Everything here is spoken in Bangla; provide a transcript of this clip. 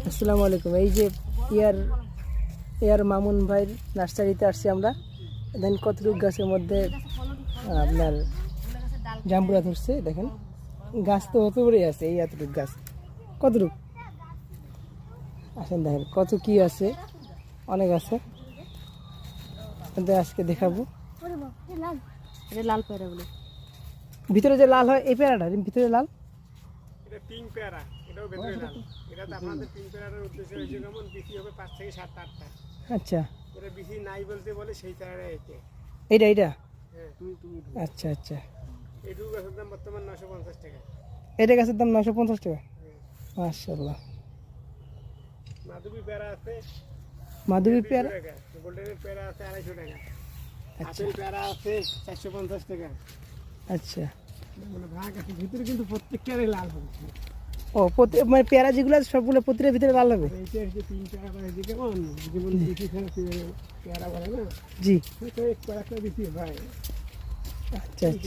আসসালামু আলাইকুম। এই যে এয়ার মামুন ভাইয়ের নার্সারিতে আসছি আমরা। দেখেন কতটুকু গাছের মধ্যে আপনার জাম্বুরা ধরছে। দেখেন গাছ তো অত বড়ই আছে, এই এতটুকু গাছ কতটুকু আসেন দেখেন কত কি আছে, অনেক আছে। আজকে দেখাবো। লাল পেয়ারা বলে ভিতরে যে লাল হয় এই পেয়ারাটা, ভিতরে লাল এটা পিঙ্ক পেয়ারা, এটাও ভেতরে লাল। এটা তো আপনাদের পিঙ্ক পেয়ারার উদ্দেশ্য হয়েছে যেমন বিসি হবে 5 থেকে 7-8টা। আচ্ছা, এটা বিসি নাই বলতে বলে সেই পেয়ারা এতে। এইটা হ্যাঁ, আচ্ছা আচ্ছা। এটুকু গাছের দাম বর্তমান 950 টাকা। এটা গাছের দাম 950 টাকা। মাশাআল্লাহ। মাধবী পেয়ারা আছে, মাধবী পেয়ারা, গোল্ডেনের পেয়ারা আছে 250 টাকা। আচ্ছা আপেল পেয়ারা আছে 450 টাকা। আচ্ছা। মানে ভাগ আছে, ভিতরে কিন্তু প্রত্যেকটারই লাল হবে। ও মানে পেয়ারা যেগুলো আছে সবগুলো প্রতিটার ভিতরে লাল হবে। এইটা হচ্ছে পিঙ্ক পেয়ারা বলে যে কেমন যেমন বিসি পেয়ারা বলে না, জি তো এক পেয়ারা বিসি হয়। আচ্ছা আচ্ছা।